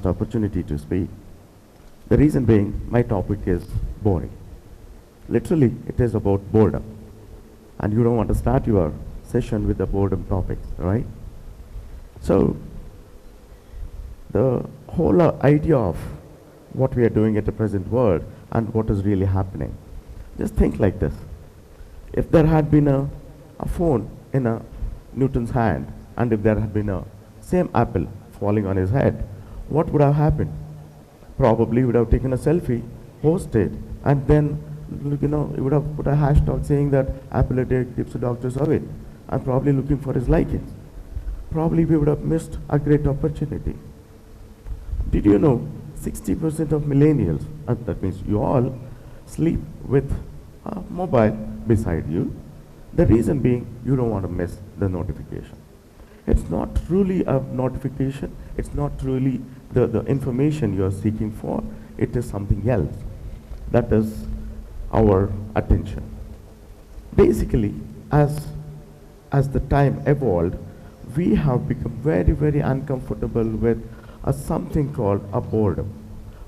last opportunity to speak. The reason being, my topic is boring. Literally, it is about boredom. And you don't want to start your session with the boredom topics, right? So, the whole idea of what we are doing at the present world and what is really happening. Just think like this. If there had been a phone in a Newton's hand, and if there had been a same apple falling on his head, what would have happened? Probably he would have taken a selfie, posted, and then he would have put a hashtag saying that apple a day keeps the doctors away, and probably looking for his likings. Probably we would have missed a great opportunity. Did you know 60% of millennials, and that means you all, sleep with a mobile beside you? The reason being, you don't want to miss the notification. It's not truly a notification, it's not truly the information you're seeking for, it is something else. That is our attention. Basically, as the time evolved, we have become very, very uncomfortable with something called a boredom,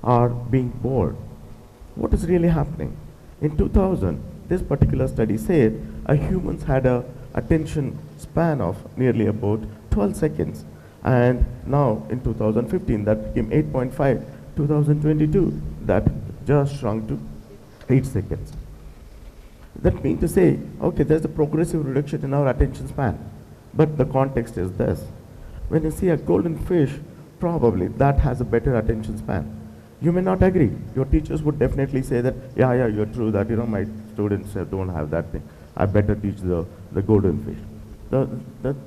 or being bored. What is really happening? In 2000, this particular study said humans had a attention span of nearly about 12 seconds. And now in 2015, that became 8.5. 2022, that just shrunk to 8 seconds. That means to say, okay, there's a progressive reduction in our attention span. But the context is this. When you see a golden fish, probably that has a better attention span. You may not agree. Your teachers would definitely say that, yeah, you're true that, my students don't have that thing. I better teach the golden fish.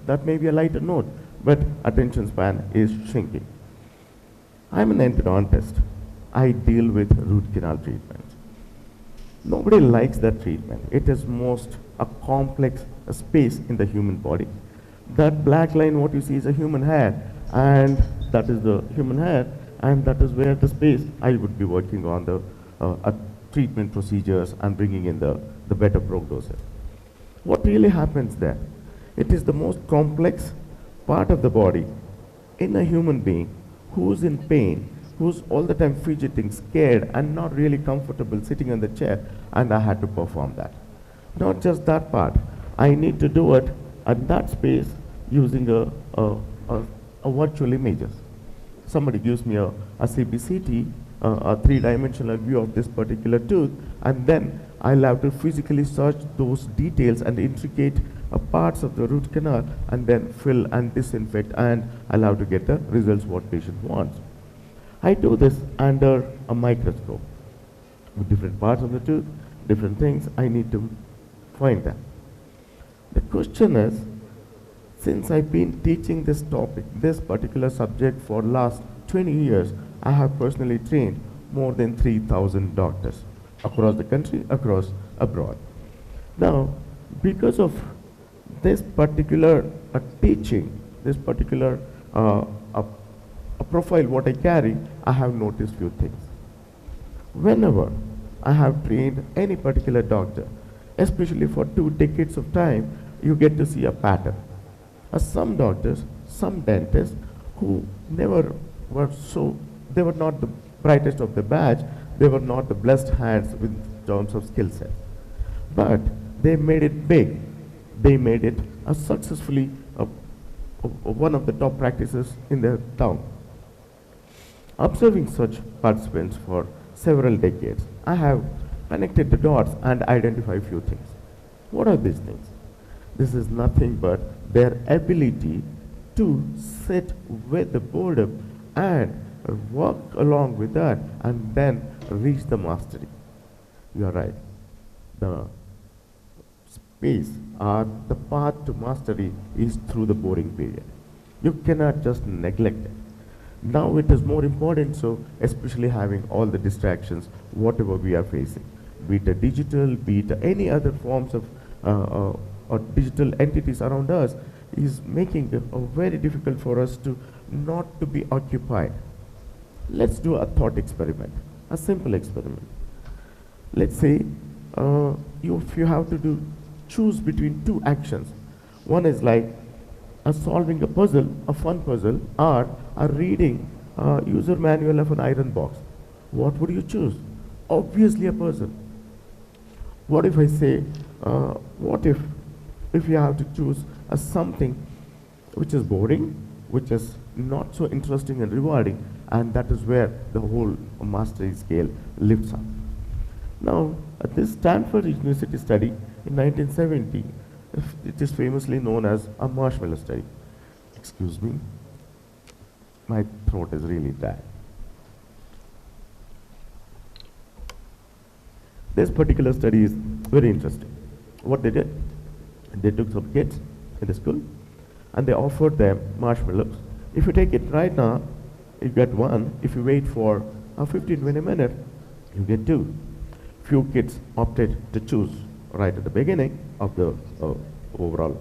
That may be a lighter note, but attention span is shrinking. I'm an endodontist. I deal with root canal treatments. Nobody likes that treatment. It is most a complex space in the human body. That black line, what you see is a human hair, and that is the human hair, and that is where the space I would be working on the treatment procedures and bringing in the better prognosis. What really happens there? It is the most complex part of the body in a human being who's in pain, who's all the time fidgeting, scared, and not really comfortable sitting on the chair, and I had to perform that. Not just that part, I need to do it at that space using a virtual images. Somebody gives me a CBCT, a three-dimensional view of this particular tooth, and then I'll have to physically search those details and intricate parts of the root canal, and then fill and disinfect, and I'll have to get the results what patient wants. I do this under a microscope with different parts of the tooth, different things. I need to find them. The question is, since I've been teaching this topic, this particular subject for last 20 years, I have personally trained more than 3,000 doctors across the country, across abroad. Now, because of this particular teaching, this particular a profile what I carry, I have noticed few things. Whenever I have trained any particular doctor, especially for 2 decades of time, you get to see a pattern. Some doctors, some dentists who never were they were not the brightest of the batch, they were not the blessed hands with terms of skill set. But they made it big. They made it successfully one of the top practices in their town. Observing such participants for several decades, I have connected the dots and identified few things. What are these things? This is nothing but their ability to sit with the boredom and work along with that and then reach the mastery. You are right. The space or the path to mastery is through the boring period. You cannot just neglect it. Now it is more important, so especially having all the distractions, whatever we are facing, be it a digital, be it any other forms of or digital entities around us, is making it very difficult for us to not to be occupied. Let's do a thought experiment, a simple experiment. Let's say if you have to choose between 2 actions. One is like solving a puzzle, a fun puzzle, or reading user manual of an iron box, what would you choose? Obviously a person. What if I say, what if you have to choose something which is boring, which is not so interesting and rewarding, and that is where the whole mastery scale lifts up. Now, this Stanford University study in 1970, it is famously known as a marshmallow study. Excuse me, my throat is really dry. This particular study is very interesting. What they did, they took some kids in the school and they offered them marshmallows. If you take it right now, you get one. If you wait for 15-20 minutes, you get two. Few kids opted to choose right at the beginning of the overall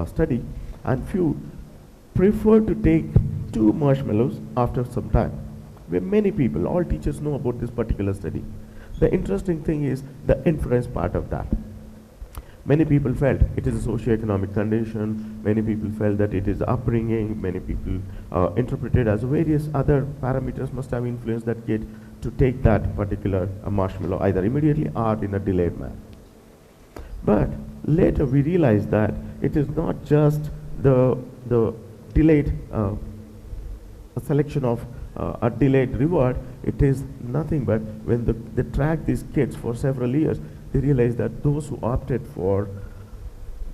study, and few preferred to take two marshmallows after some time. Where many people, all teachers know about this particular study. The interesting thing is the inference part of that. Many people felt it is a socio-economic condition, many people felt that it is upbringing, many people interpreted as various other parameters must have influenced that kid to take that particular marshmallow either immediately or in a delayed manner. But later we realized that it is not just the delayed a selection of a delayed reward. It is nothing but when they track these kids for several years, they realize that those who opted for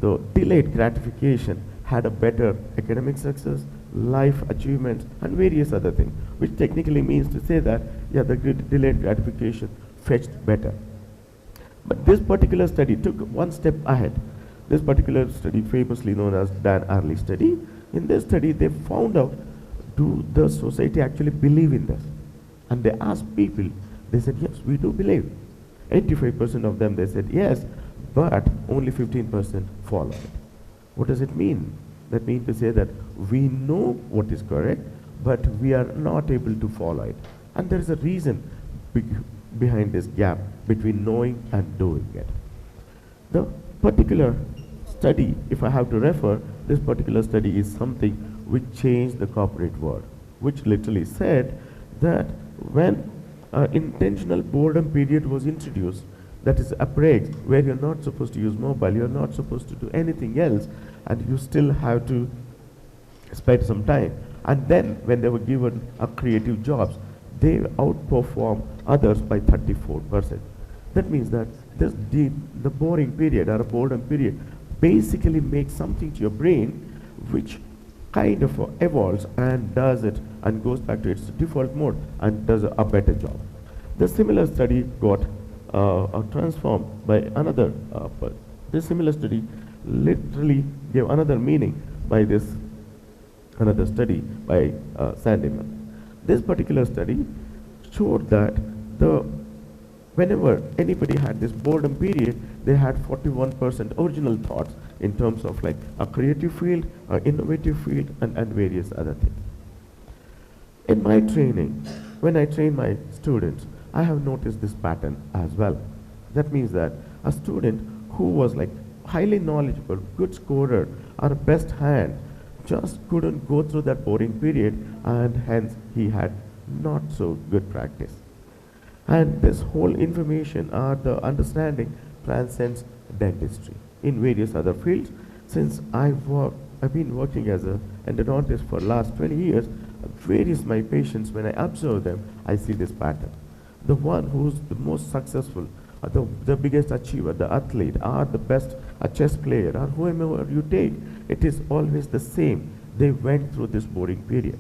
the delayed gratification had a better academic success, life achievements, and various other things, which technically means to say that, yeah, the delayed gratification fetched better. But this particular study took one step ahead. This particular study, famously known as Dan Ariely study, in this study they found out, do the society actually believe in this? And they asked people, they said, yes, we do believe. 85% of them, they said yes, but only 15% follow it. What does it mean? That means to say that we know what is correct, but we are not able to follow it. And there is a reason behind this gap between knowing and doing it. The particular study, if I have to refer, this particular study is something which changed the corporate world, which literally said that when intentional boredom period was introduced, that is a break where you're not supposed to use mobile, you're not supposed to do anything else, and you still have to spend some time. And then when they were given a creative jobs, they outperform others by 34%. That means that the boring period or a boredom period basically makes something to your brain which kind of evolves and does it and goes back to its default mode and does a better job. The similar study got transformed by another, this similar study literally gave another meaning by this another study by Sandeman. This particular study showed that whenever anybody had this boredom period, they had 41% original thoughts in terms of like a creative field, an innovative field, and various other things. In my training, when I train my students, I have noticed this pattern as well. That means that a student who was like highly knowledgeable, good scorer, or best hand, just couldn't go through that boring period, and hence he had not so good practice. And this whole information or the understanding transcends dentistry in various other fields. Since I've been working as an endodontist for last 20 years, various my patients, when I observe them, I see this pattern. The one who's the most successful, the biggest achiever, the athlete, or the best chess player, or whomever you take, it is always the same. They went through this boring period.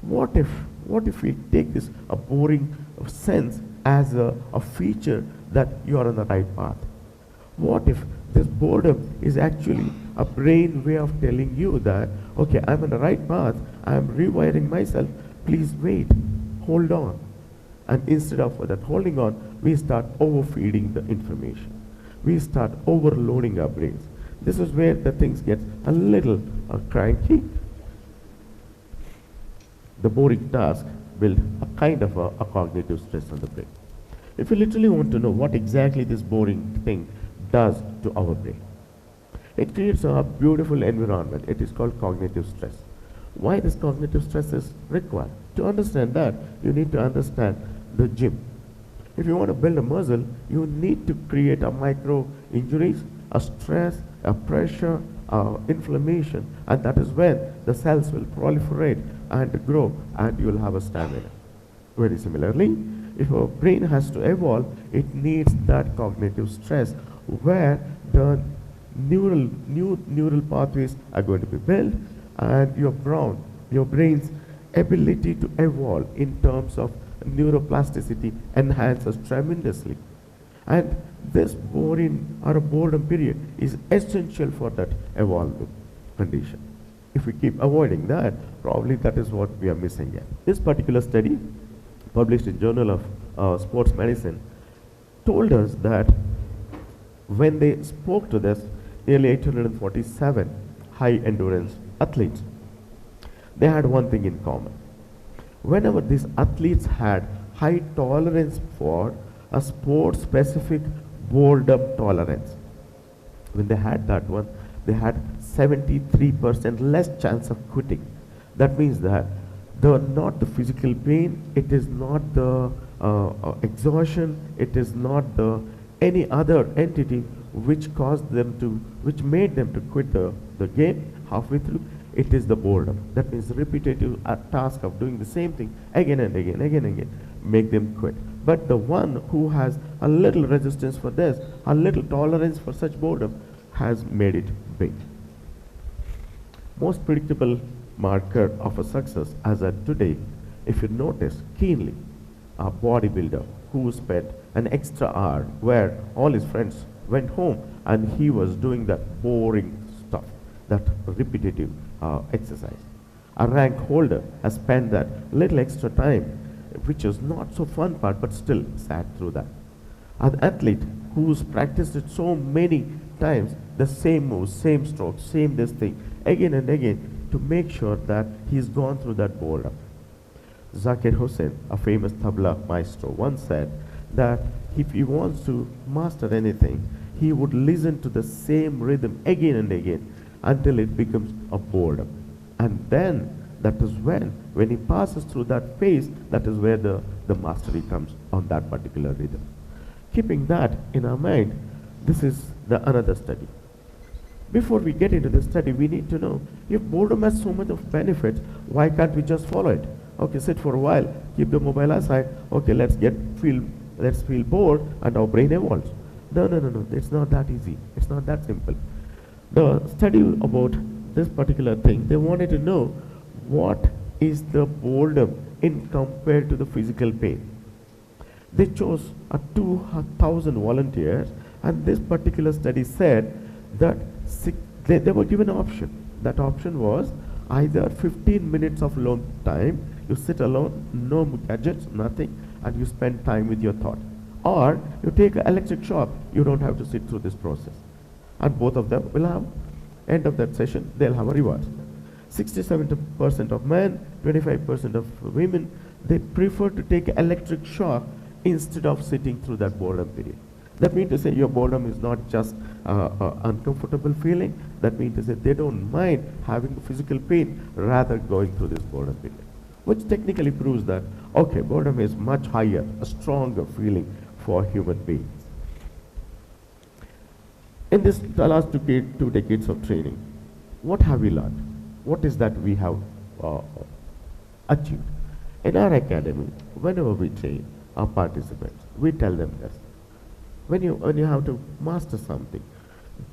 What if we take this a boring sense as a feature that you are on the right path? What if this boredom is actually a brain way of telling you that, okay, I'm on the right path, I'm rewiring myself, please wait, hold on. And instead of that holding on, we start overfeeding the information. We start overloading our brains. This is where the things get a little cranky. The boring task build a kind of a cognitive stress on the brain. If you literally want to know what exactly this boring thing does to our brain, it creates a beautiful environment. It is called cognitive stress. Why this cognitive stress is required? To understand that, you need to understand the gym. If you want to build a muscle, you need to create a micro injuries, a stress, a pressure, inflammation, and that is when the cells will proliferate and grow and you will have a stamina. Very similarly, if our brain has to evolve, it needs that cognitive stress where the new neural pathways are going to be built and your brain's ability to evolve in terms of neuroplasticity enhances tremendously. And this boredom period is essential for that evolving condition. If we keep avoiding that, probably that is what we are missing here. This particular study, published in Journal of Sports Medicine, told us that when they spoke to this nearly 847 high endurance athletes, they had one thing in common. Whenever these athletes had high tolerance for a sport specific boredom tolerance, when they had that one, they had 73% less chance of quitting. That means that not the physical pain, it is not the exhaustion, it is not the any other entity which made them to quit the game halfway through. It is the boredom. That means repetitive task of doing the same thing again and again, make them quit. But the one who has a little resistance for this, a little tolerance for such boredom, has made it big. Most predictable marker of a success as at today, if you notice keenly, a bodybuilder who spent an extra hour where all his friends went home and he was doing that boring stuff, that repetitive exercise. A rank holder has spent that little extra time, which is not so fun part, but still sat through that. An athlete who's practiced it so many times, the same moves, same strokes, same this thing, again and again, to make sure that he's gone through that boredom. Zakir Hussain, a famous tabla maestro, once said that if he wants to master anything, he would listen to the same rhythm again and again until it becomes a boredom. And then that is when he passes through that phase, that is where the mastery comes on that particular rhythm. Keeping that in our mind, this is the another study. Before we get into the study, we need to know, if boredom has so much of benefits, why can't we just follow it? Okay, sit for a while, keep the mobile aside, okay, let's feel bored and our brain evolves. No, it's not that easy. It's not that simple. The study about this particular thing, they wanted to know what is the boredom in compared to the physical pain. They chose 2,000 volunteers, and this particular study said that they were given an option. That option was either 15 minutes of alone time, you sit alone, no gadgets, nothing, and you spend time with your thought. Or you take an electric shock, you don't have to sit through this process. And both of them will have, end of that session, they'll have a reward. 67% of men, 25% of women, they prefer to take an electric shock instead of sitting through that boredom period. That means to say your boredom is not just uncomfortable feeling. That means to say they don't mind having physical pain rather going through this boredom period. Which technically proves that, okay, boredom is much higher, a stronger feeling for human beings. In this the last 2 decades of training, what have we learned? What is that we have achieved? In our academy, whenever we train our participants, we tell them this. When you have to master something,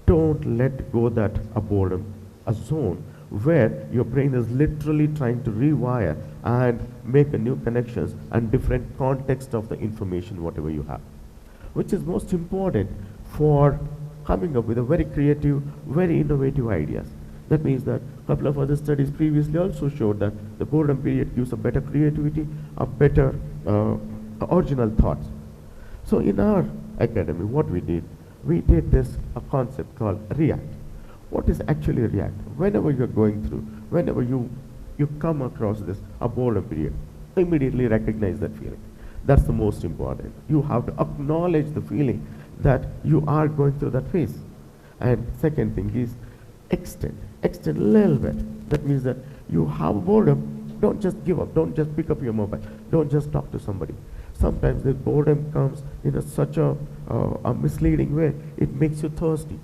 don't let go that a boredom, a zone where your brain is literally trying to rewire and make a new connections and different context of the information whatever you have, which is most important for coming up with a very creative, very innovative ideas. That means that a couple of other studies previously also showed that the boredom period gives a better creativity, a better original thoughts. So in our academy, what we did this a concept called react. What is actually react? Whenever you're going through, whenever you come across this a boredom period, immediately recognize that feeling. That's the most important. You have to acknowledge the feeling that you are going through that phase. And second thing is extend a little bit. That means that you have boredom, don't just give up. Don't just pick up your mobile. Don't just talk to somebody. Sometimes the boredom comes in such a misleading way. It makes you thirsty.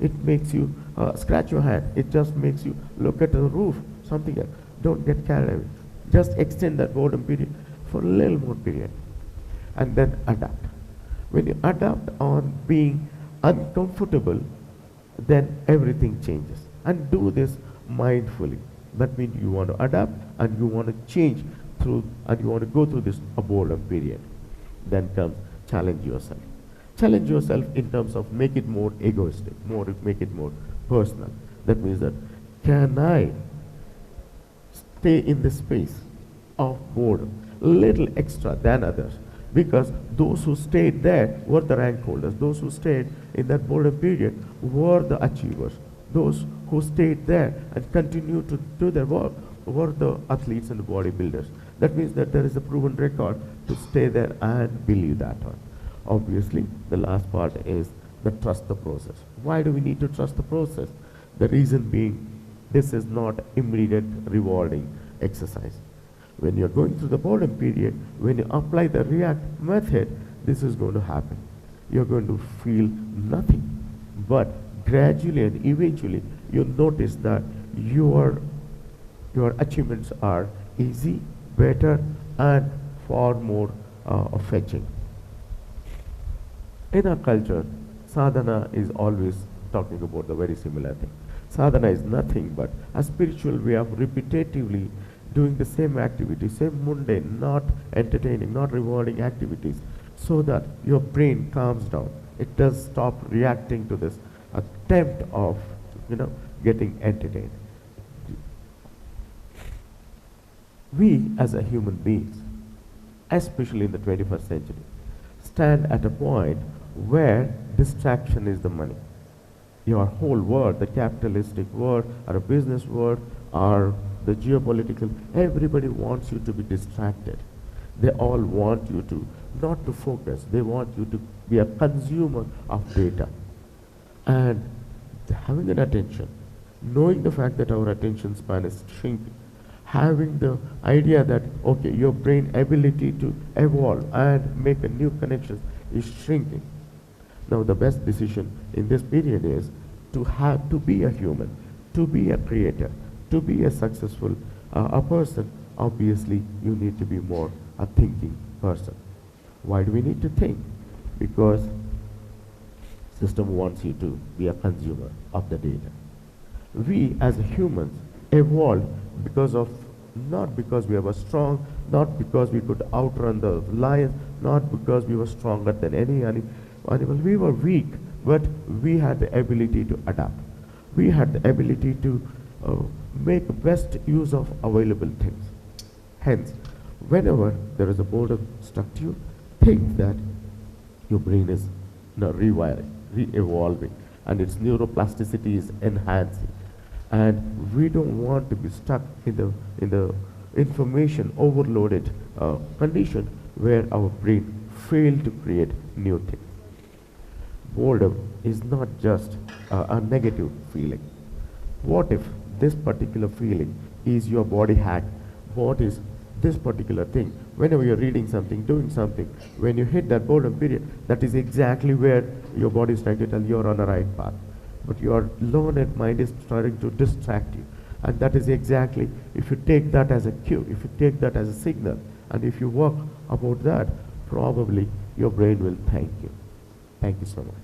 It makes you scratch your hand. It just makes you look at the roof, something else. Don't get carried away. Just extend that boredom period for a little more period. And then adapt. When you adapt on being uncomfortable, then everything changes. And do this mindfully. That means you want to adapt and you want to change through and you want to go through this boredom period. Then comes challenge yourself. Challenge yourself in terms of make it more egoistic, make it more personal. That means that can I stay in the space of boredom a little extra than others? Because those who stayed there were the rank holders. Those who stayed in that boredom period were the achievers. Those who stayed there and continued to do their work were the athletes and the bodybuilders. That means that there is a proven record to stay there and believe that one. Obviously, the last part is the trust the process. Why do we need to trust the process? The reason being, this is not immediate rewarding exercise. When you're going through the boredom period, when you apply the react method, this is going to happen. You're going to feel nothing. But gradually and eventually, you'll notice that your achievements are easy, better, and far more fetching. In our culture, sadhana is always talking about the very similar thing. Sadhana is nothing but a spiritual way of repetitively doing the same activity, same mundane, not entertaining, not rewarding activities, so that your brain calms down. It does stop reacting to this attempt of, getting entertained. We as a human beings, especially in the 21st century, stand at a point where distraction is the money. Your whole world, the capitalistic world, or a business world, or the geopolitical, everybody wants you to be distracted. They all want you to not to focus. They want you to be a consumer of data. And having an attention, knowing the fact that our attention span is shrinking, having the idea that, okay, your brain ability to evolve and make a new connections is shrinking. Now the best decision in this period is to be a human, to be a creator, to be a successful a person. Obviously you need to be more a thinking person. Why do we need to think? Because system wants you to be a consumer of the data. We as humans evolved not because we were strong, not because we could outrun the lions, not because we were stronger than any animal. We were weak, but we had the ability to adapt. We had the ability to make best use of available things. Hence, whenever there is a boredom struck to you, think that your brain is rewiring, re-evolving, and its neuroplasticity is enhancing. And we don't want to be stuck in the information overloaded condition where our brain failed to create new things. Boredom is not just a negative feeling. What if this particular feeling is your body hack? What is this particular thing? Whenever you're reading something, doing something, when you hit that boredom period, that is exactly where your body is trying to tell you're on the right path. But your learned mind is trying to distract you. And that is exactly, if you take that as a cue, if you take that as a signal, and if you work about that, probably your brain will thank you. Thank you so much.